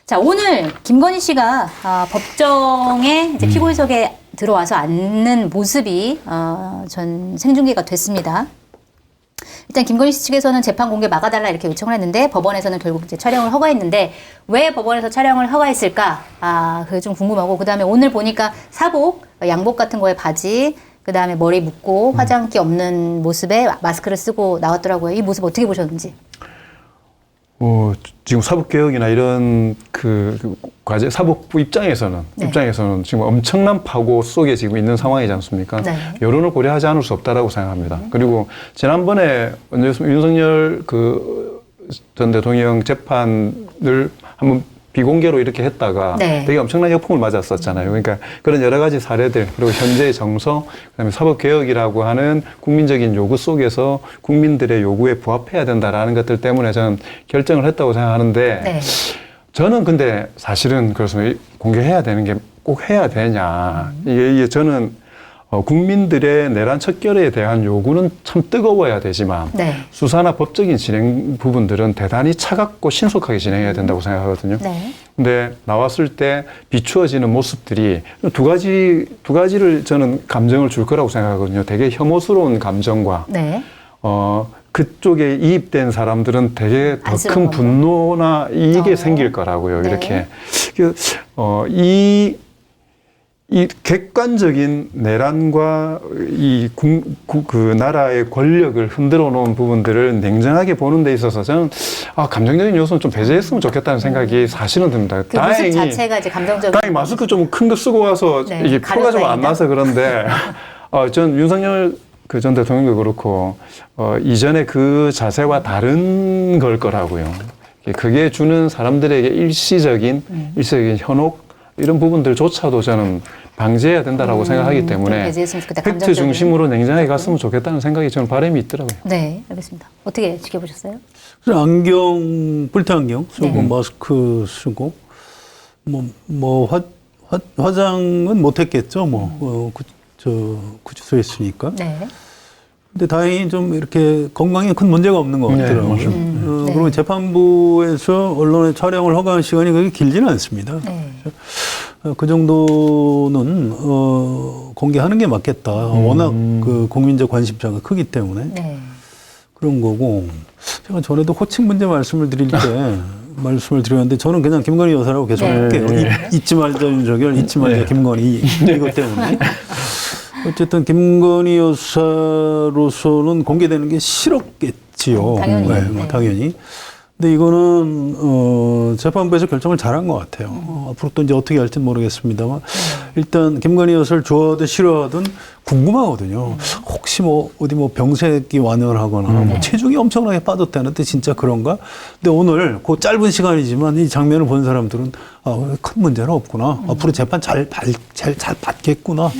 자, 오늘 김건희 씨가 법정에 이제 피고인석에 들어와서 앉는 모습이 전 생중계가 됐습니다. 일단 김건희 씨 측에서는 재판 공개 막아달라 이렇게 요청을 했는데 법원에서는 결국 이제 촬영을 허가했는데 왜 법원에서 촬영을 허가했을까? 그게 좀 궁금하고 그다음에 오늘 보니까 사복, 양복 같은 거에 바지, 그다음에 머리 묶고 화장기 없는 모습에 마스크를 쓰고 나왔더라고요. 이 모습 어떻게 보셨는지? 지금 사법개혁이나 이런 과제, 사법부 입장에서는 지금 엄청난 파고 속에 지금 있는 상황이지 않습니까? 네. 여론을 고려하지 않을 수 없다라고 생각합니다. 그리고 지난번에 윤석열 전 대통령 재판을 한번 비공개로 이렇게 했다가 되게 엄청난 역풍을 맞았었잖아요. 그러니까 그런 여러 가지 사례들, 그리고 현재의 정서, 그다음에 사법개혁이라고 하는 국민적인 요구 속에서 국민들의 요구에 부합해야 된다라는 것들 때문에 저는 결정을 했다고 생각하는데 저는 근데 사실은 그래서 공개해야 되는 게 꼭 해야 되냐. 이게 저는 국민들의 내란 척결에 대한 요구는 참 뜨거워야 되지만 수사나 법적인 진행 부분들은 대단히 차갑고 신속하게 진행해야 된다고 생각하거든요. 근데 나왔을 때 비추어지는 모습들이 두 가지를 저는 감정을 줄 거라고 생각하거든요. 되게 혐오스러운 감정과 그쪽에 이입된 사람들은 되게 더 큰 분노나 이게 생길 거라고요. 이렇게 이 객관적인 내란과 그 나라의 권력을 흔들어 놓은 부분들을 냉정하게 보는 데 있어서 저는 감정적인 요소는 좀 배제했으면 좋겠다는 생각이 사실은 듭니다. 그 모습 자체가 이제 감정적인. 다행히 마스크 좀 큰 거 쓰고 와서 이게 표가 좀 안 나서 그런데 전 윤석열 전 대통령도 그렇고 이전에 그 자세와 다른 걸 거라고요. 그게 주는 사람들에게 일시적인 현혹 이런 부분들조차도 저는 방지해야 된다라고 생각하기 때문에 팩트 중심으로 냉정하게 갔으면 좋겠다는 생각이 저는 바람이 있더라고요. 네, 알겠습니다. 어떻게 지켜보셨어요? 안경, 뿔테 안경 쓰고 마스크 쓰고 화장은 못했겠죠. 구치소에 있으니까. 근데 다행히 좀 이렇게 건강에 큰 문제가 없는 것 같더라고요. 그리고 재판부에서 언론에 촬영을 허가한 시간이 그렇게 길지는 않습니다. 그 정도는 공개하는 게 맞겠다. 워낙 그 국민적 관심사가 크기 때문에 그런 거고. 제가 전에도 호칭 문제 말씀을 드렸는데 저는 그냥 김건희 여사라고 계속 할게요. 잊지 말자 윤석열, 잊지 말자 김건희 이것 때문에. 어쨌든 김건희 여사로서는 공개되는 게 싫었겠지요. 당연히. 당연히. 근데 이거는 재판부에서 결정을 잘한 것 같아요. 앞으로 또 이제 어떻게 할지는 모르겠습니다만 일단 김건희 여사를 좋아하든 싫어하든 궁금하거든요. 혹시 어디 병색이 완연하거나 체중이 엄청나게 빠졌다는데 진짜 그런가? 근데 오늘 그 짧은 시간이지만 이 장면을 본 사람들은 큰 문제는 없구나. 앞으로 재판 잘 받겠구나.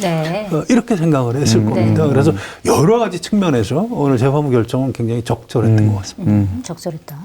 이렇게 생각을 했을 겁니다. 그래서 여러 가지 측면에서 오늘 재판부 결정은 굉장히 적절했던 것 같습니다. 적절했다.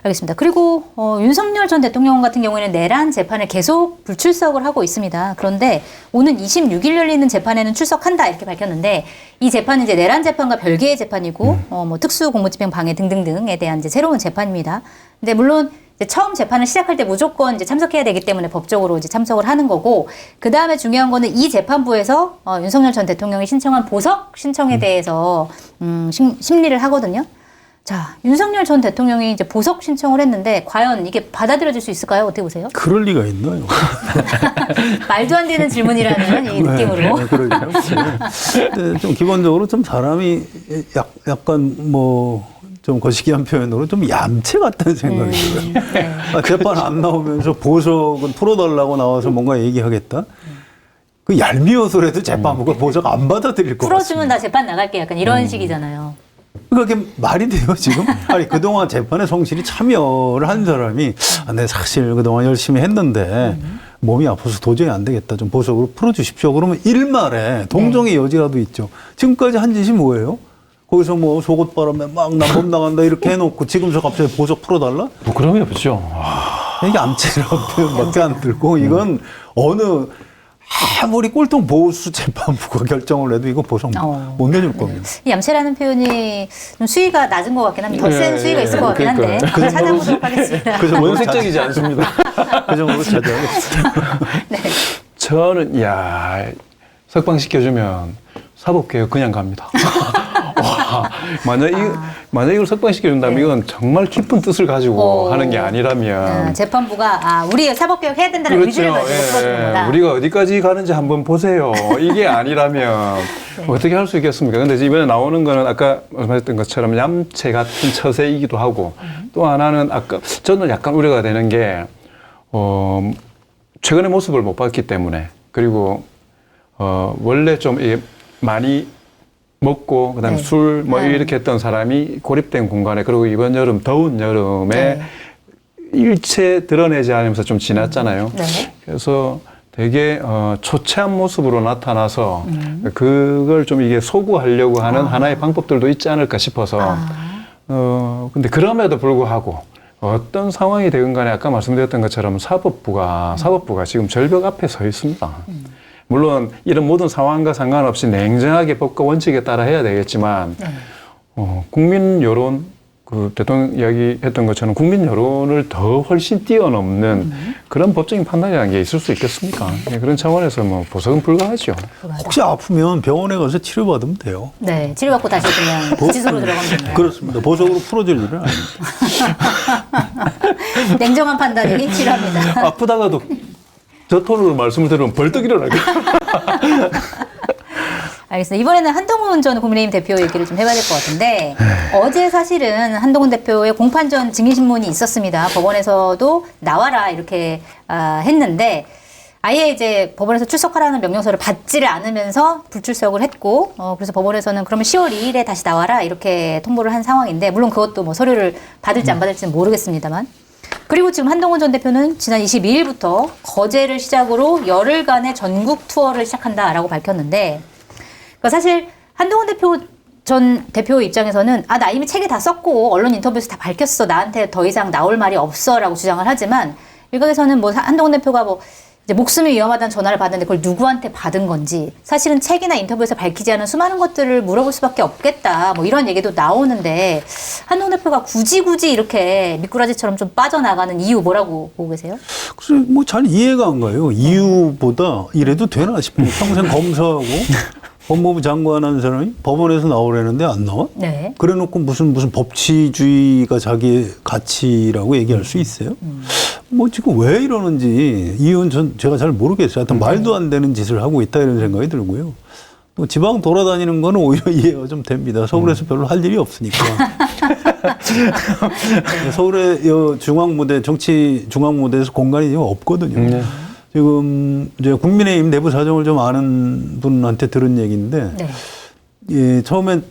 알겠습니다. 그리고 윤석열 전 대통령 같은 경우에는 내란 재판을 계속 불출석을 하고 있습니다. 그런데 오는 26일 열리는 재판에는 출석한다 이렇게 밝혔는데 이 재판은 이제 내란 재판과 별개의 재판이고 특수공무집행 방해 등등등에 대한 이제 새로운 재판입니다. 근데 물론 이제 처음 재판을 시작할 때 무조건 이제 참석해야 되기 때문에 법적으로 이제 참석을 하는 거고 그 다음에 중요한 거는 이 재판부에서 윤석열 전 대통령이 신청한 보석 신청에 대해서 심리를 하거든요. 자, 윤석열 전 대통령이 이제 보석 신청을 했는데 과연 이게 받아들여질 수 있을까요? 어떻게 보세요? 그럴 리가 있나요? 말도 안 되는 질문이라는 이 느낌으로. 그러게요. 네, 좀 기본적으로 좀 사람이 약간 좀 거시기한 표현으로 좀 얌체 같다는 생각이 들어요. 재판 안 나오면서 보석은 풀어달라고 나와서 뭔가 얘기하겠다. 그 얄미워서라도 재판부가 보석 안 받아들일 것 같습니다. 풀어주면 나 재판 나갈게 약간 이런 식이잖아요. 그러니까 그게 말이 돼요, 지금? 아니, 그동안 재판에 성실히 참여를 한 사람이, 내 사실 그동안 열심히 했는데, 몸이 아파서 도저히 안 되겠다. 좀 보석으로 풀어주십시오. 그러면 일말에 동정의 여지라도 있죠. 지금까지 한 짓이 뭐예요? 거기서 속옷바람에 막 남범 나간다 이렇게 해놓고 지금서 갑자기 보석 풀어달라? 그러면 없죠. 이게 암체라고 표현밖에 안 들고, 이건 아무리 꼴통 보수 재판부가 결정을 해도 이거 보상 못 내줄 겁니다. 이 얌체라는 표현이 좀 수위가 낮은 것 같긴 합니다. 더 센 수위가 있을 것 같긴 한데 그러니까요. 찾아보도록 하겠습니다. 그 정도로 원색적이지 않습니다. 그 정도로 자제하겠습니다. 네. 저는 석방시켜주면 사법개혁 그냥 갑니다. 와, 만약 이걸 석방시켜준다면 이건 정말 깊은 뜻을 가지고 하는 게 아니라면 재판부가 우리 사법개혁 해야 된다는 의지를 가지고 풀어주는 거다. 우리가 어디까지 가는지 한번 보세요. 이게 아니라면 어떻게 할 수 있겠습니까? 근데 이번에 나오는 거는 아까 말씀하셨던 것처럼 얌체 같은 처세이기도 하고 또 하나는 저는 약간 우려가 되는 게 최근의 모습을 못 봤기 때문에 그리고 원래 좀 많이 먹고 그다음에 술 이렇게 했던 사람이 고립된 공간에 그리고 이번 여름 더운 여름에 일체 드러내지 않으면서 좀 지났잖아요. 그래서 되게 초췌한 모습으로 나타나서 그걸 좀 이게 소구하려고 하는 하나의 방법들도 있지 않을까 싶어서 근데 그럼에도 불구하고 어떤 상황이 되건 간에 아까 말씀드렸던 것처럼 사법부가 지금 절벽 앞에 서 있습니다. 물론 이런 모든 상황과 상관없이 냉정하게 법과 원칙에 따라 해야 되겠지만 국민 여론 그 대통령 이야기했던 것처럼 국민 여론을 더 훨씬 뛰어넘는 그런 법적인 판단이라는 게 있을 수 있겠습니까? 그런 차원에서 보석은 불가하죠. 혹시 아프면 병원에 가서 치료받으면 돼요. 네, 치료받고 다시 그냥 구치소로 들어가면 됩니다. 그렇습니다. 보석으로 풀어줄 일은 아닙니다. 냉정한 판단이 필요합니다. 아프다가도 저 톤으로 말씀을 드리면 벌떡 일어나게. 알겠습니다. 이번에는 한동훈 전 국민의힘 대표 얘기를 좀 해봐야 될 것 같은데 어제 사실은 한동훈 대표의 공판전 증인신문이 있었습니다. 법원에서도 나와라 이렇게 했는데 아예 이제 법원에서 출석하라는 명령서를 받지를 않으면서 불출석을 했고 그래서 법원에서는 그러면 10월 2일에 다시 나와라 이렇게 통보를 한 상황인데 물론 그것도 서류를 받을지 안 받을지는 모르겠습니다만 그리고 지금 한동훈 전 대표는 지난 22일부터 거제를 시작으로 열흘간의 전국 투어를 시작한다라고 밝혔는데 사실 한동훈 전 대표 입장에서는 나 이미 책에 다 썼고 언론 인터뷰에서 다 밝혔어. 나한테 더 이상 나올 말이 없어라고 주장을 하지만 일각에서는 한동훈 대표가 이제 목숨이 위험하다는 전화를 받았는데 그걸 누구한테 받은 건지 사실은 책이나 인터뷰에서 밝히지 않은 수많은 것들을 물어볼 수밖에 없겠다. 이런 얘기도 나오는데 한동훈 대표가 굳이 이렇게 미꾸라지처럼 좀 빠져나가는 이유 뭐라고 보고 계세요? 글쎄 잘 이해가 안 가요. 이유보다 이래도 되나 싶어요. 평생 검사하고 법무부 장관 한 사람이 법원에서 나오려는데 안 나와? 네. 그래놓고 무슨 법치주의가 자기의 가치라고 얘기할 수 있어요? 지금 왜 이러는지 이유는 제가 잘 모르겠어요. 하여튼 말도 안 되는 짓을 하고 있다 이런 생각이 들고요. 지방 돌아다니는 거는 오히려 이해가 좀 됩니다. 서울에서 별로 할 일이 없으니까. 서울의 정치 중앙무대에서 공간이 지금 없거든요. 지금 이제 국민의힘 내부 사정을 좀 아는 분한테 들은 얘기인데, 처음엔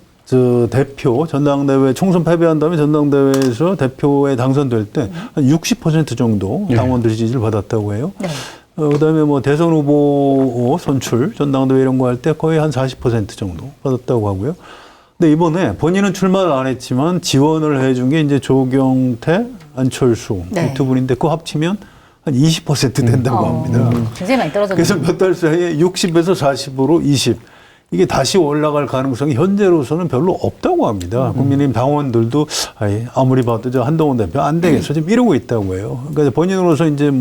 대표 전당대회 총선 패배한 다음에 전당대회에서 대표에 당선될 때 한 60% 정도 당원들이 지지를 받았다고 해요. 그다음에 대선 후보 선출 전당대회 이런 거 할 때 거의 한 40% 정도 받았다고 하고요. 근데 이번에 본인은 출마를 안 했지만 지원을 해준 게 이제 조경태, 안철수 이 두 분인데 그거 합치면 한 20% 된다고 합니다. 굉장히 많이 떨어졌네요. 그래서 몇 달 사이에 60에서 40으로 20. 이게 다시 올라갈 가능성이 현재로서는 별로 없다고 합니다. 국민의힘 당원들도 아무리 봐도 저 한동훈 대표 안 되겠어. 지금 이러고 있다고 해요. 그러니까 본인으로서 이제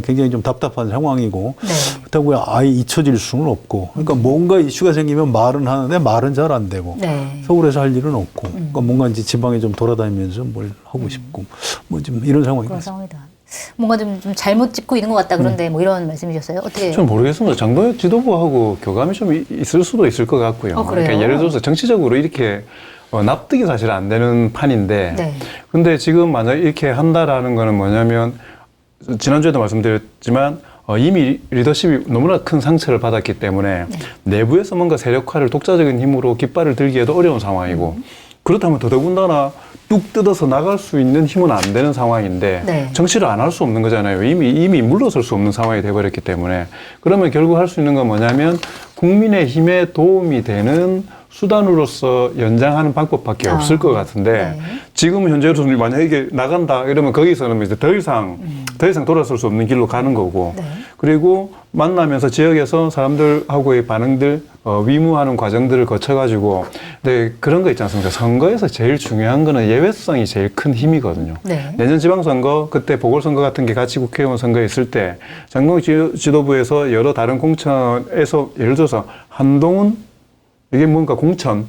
굉장히 좀 답답한 상황이고 그렇다고 아예 잊혀질 수는 없고 그러니까 뭔가 이슈가 생기면 말은 하는데 말은 잘 안 되고 서울에서 할 일은 없고 그러니까 뭔가 이제 지방에 좀 돌아다니면서 뭘 하고 싶고 좀 이런 상황입니다. 뭔가 좀 잘못 짚고 있는 것 같다 그런데 이런 말씀이셨어요? 어떻게? 전 모르겠습니다. 정부 지도부하고 교감이 좀 있을 수도 있을 것 같고요. 그러니까 예를 들어서 정치적으로 이렇게 납득이 사실 안 되는 판인데 근데 지금 만약 이렇게 한다라는 거는 뭐냐면 지난주에도 말씀드렸지만 이미 리더십이 너무나 큰 상처를 받았기 때문에 내부에서 뭔가 세력화를 독자적인 힘으로 깃발을 들기에도 어려운 상황이고 그렇다면 더더군다나 뚝 뜯어서 나갈 수 있는 힘은 안 되는 상황인데 정치를 안 할 수 없는 거잖아요. 이미 물러설 수 없는 상황이 돼버렸기 때문에 그러면 결국 할 수 있는 건 뭐냐면 국민의힘에 도움이 되는 수단으로서 연장하는 방법밖에 없을 것 같은데 네. 지금 현재로서는 만약에 이게 나간다 이러면 거기서는 이제 더 이상 돌아설 수 없는 길로 가는 거고 네. 그리고 만나면서 지역에서 사람들하고의 반응들 위무하는 과정들을 거쳐가지고 네, 그런 거 있지 않습니까? 선거에서 제일 중요한 거는 예외성이 제일 큰 힘이거든요. 네. 내년 지방선거 그때 보궐선거 같은 게 같이 국회의원 선거에 있을 때 전국 지도부에서 여러 다른 공천에서 예를 들어서 한동훈 이게 뭔가 공천,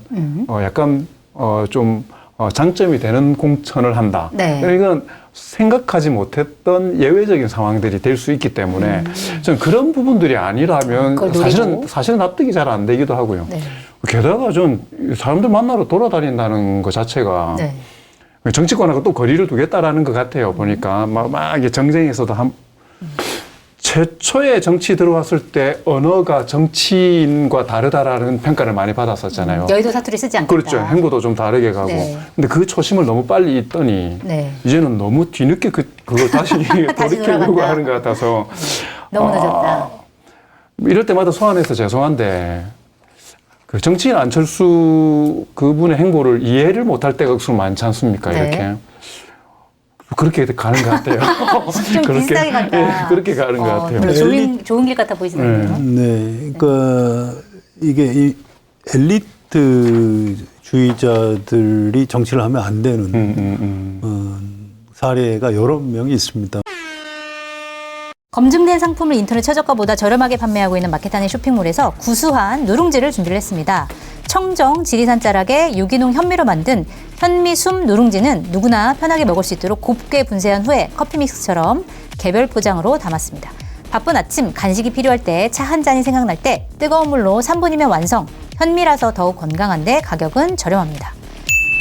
약간, 좀, 장점이 되는 공천을 한다. 네. 이건 생각하지 못했던 예외적인 상황들이 될 수 있기 때문에 저는 그런 부분들이 아니라면 사실은 납득이 잘 안 되기도 하고요. 네. 게다가 전 사람들 만나러 돌아다닌다는 것 자체가 네. 정치권하고 또 거리를 두겠다라는 것 같아요. 보니까 막 이게 정쟁에서도 최초에 정치 들어왔을 때 언어가 정치인과 다르다라는 평가를 많이 받았었잖아요. 여의도 사투리 쓰지 않겠다. 그렇죠. 행보도 좀 다르게 가고. 네. 근데 그 초심을 너무 빨리 잊더니 네. 이제는 너무 뒤늦게 그걸 다시 돌이키려고 돌아간다. 하는 것 같아서 너무 늦었다. 이럴 때마다 소환해서 죄송한데 그 정치인 안철수 그분의 행보를 이해를 못할 때가 억수로 많지 않습니까? 네. 이렇게. 그렇게 가는 것 같아요. 좀 비슷하게 간다. 네, 그렇게 가는 것 같아요. 별로 좋은 길 같아 보이시네요. 네, 그러니까 이게 이 엘리트주의자들이 정치를 하면 안 되는 사례가 여러 명이 있습니다. 검증된 상품을 인터넷 최저가보다 저렴하게 판매하고 있는 마켓단의 쇼핑몰에서 구수한 누룽지를 준비를 했습니다. 청정, 지리산 자락에 유기농 현미로 만든 현미숨 누룽지는 누구나 편하게 먹을 수 있도록 곱게 분쇄한 후에 커피 믹스처럼 개별 포장으로 담았습니다. 바쁜 아침 간식이 필요할 때, 차 한 잔이 생각날 때 뜨거운 물로 3분이면 완성. 현미라서 더욱 건강한데 가격은 저렴합니다.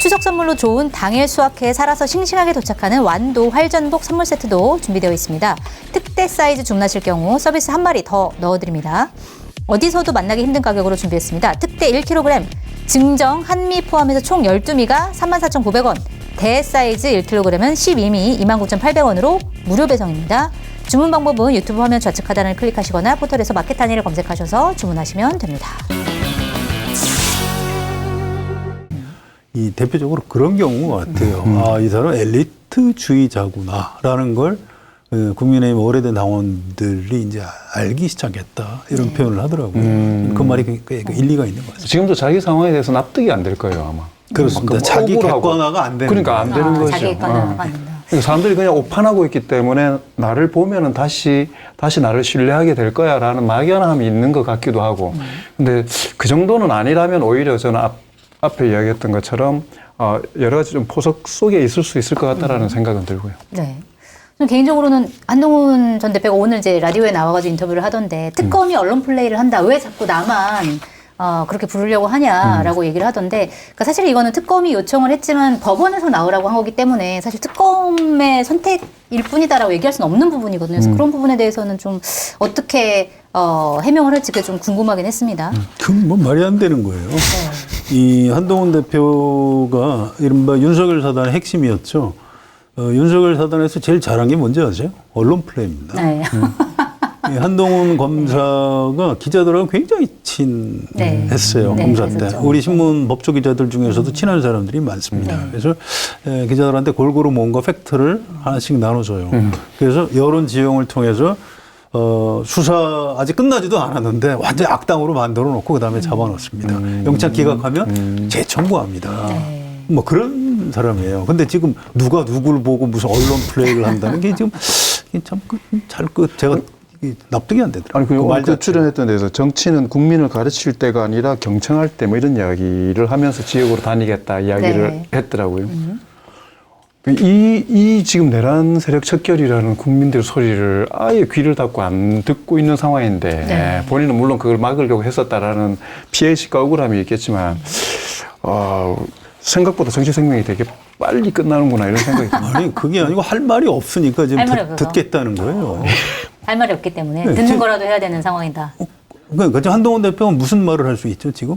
추석 선물로 좋은 당일 수확해 살아서 싱싱하게 도착하는 완도 활전복 선물 세트도 준비되어 있습니다. 특대 사이즈 주문하실 경우 서비스 한 마리 더 넣어드립니다. 어디서도 만나기 힘든 가격으로 준비했습니다. 특대 1kg, 증정 한미 포함해서 총 12미가 34,900원, 대 사이즈 1kg은 12미 29,800원으로 무료 배송입니다. 주문 방법은 유튜브 화면 좌측 하단을 클릭하시거나 포털에서 마켓하니를 검색하셔서 주문하시면 됩니다. 이 대표적으로 그런 경우 같아요. 아, 이 사람은 엘리트주의자구나라는 걸 국민의힘 오래된 당원들이 이제 알기 시작했다 이런 표현을 하더라고요. 그 말이 일리가 있는 것 같습니다. 지금도 자기 상황에 대해서 납득이 안 될 거예요, 아마. 그렇습니다. 자기 객관화가 안 되는 그러니까 안 되는 거죠. 자기 객관화가 안 된다. 그러니까 사람들이 그냥 오판하고 있기 때문에 나를 보면은 다시 나를 신뢰하게 될 거야라는 막연함이 있는 것 같기도 하고. 근데 그 정도는 아니라면 오히려 저는 앞에 이야기했던 것처럼 여러 가지 좀 포석 속에 있을 수 있을 것 같다라는 생각은 들고요. 네. 저는 개인적으로는 한동훈 전 대표가 오늘 이제 라디오에 나와가지고 인터뷰를 하던데 특검이 언론 플레이를 한다. 왜 자꾸 나만 그렇게 부르려고 하냐라고 얘기를 하던데, 그러니까 사실 이거는 특검이 요청을 했지만 법원에서 나오라고 한 거기 때문에 사실 특검의 선택일 뿐이다라고 얘기할 수는 없는 부분이거든요. 그래서 그런 부분에 대해서는 좀 어떻게 해명을 할지 그게 좀 궁금하긴 했습니다. 그건 뭐 말이 안 되는 거예요. 이 한동훈 대표가 이른바 윤석열 사단의 핵심이었죠. 윤석열 사단에서 제일 잘한 게 뭔지 아세요? 언론 플레이입니다. 네. 이 한동훈 검사가 기자들하고 굉장히 친했어요. 네, 검사 때. 그랬었죠. 우리 신문 법조 기자들 중에서도 친한 사람들이 많습니다. 그래서 기자들한테 골고루 뭔가 팩트를 하나씩 나눠줘요. 그래서 여론 지형을 통해서 수사 아직 끝나지도 않았는데 완전 악당으로 만들어 놓고 그다음에 잡아놓습니다. 영장 기각하면 재청구합니다. 뭐 그런 사람이에요. 근데 지금 누가 누구를 보고 무슨 언론 플레이를 한다는 게 지금 참 제가 납득이 안 되더라고요. 아니, 그 출연했던 데서 정치는 국민을 가르칠 때가 아니라 경청할 때 뭐 이런 이야기를 하면서 지역으로 다니겠다 이야기를 했더라고요. 이 지금 내란 세력 척결이라는 국민들 소리를 아예 귀를 닫고 안 듣고 있는 상황인데 본인은 물론 그걸 막으려고 했었다라는 피해의식과 억울함이 있겠지만 생각보다 정치 생명이 되게 빨리 끝나는구나 이런 생각이 듭니다. 아니 그게 아니고 할 말이 없으니까 지금 할 말이 없어서. 듣겠다는 거예요. 할 말이 없기 때문에 네, 듣는 거라도 해야 되는 상황이다. 그러니까 한동훈 대표가 무슨 말을 할 수 있죠 지금?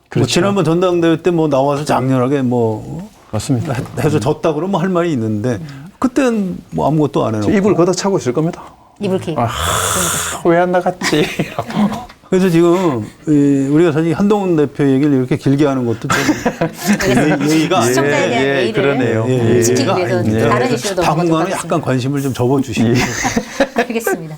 그렇죠. 뭐 지난번 전당대회 때 뭐 나와서 장렬하게 맞습니다. 해서 졌다 그러면 할 말이 있는데 그때는 뭐 아무것도 안 해놓고 입을 걷어차고 있을 겁니다. 이불킥. 왜 안 나갔지? 그래서 지금 우리가 사실 한동훈 대표 얘기를 이렇게 길게 하는 것도 좀 예의가 시청자에 대한 예의를 그러네요. 지키기 위해서 아닙니다. 다른 이슈로 당분간은 넘어가도록 약간 관심을 좀 접어주시고. 알겠습니다.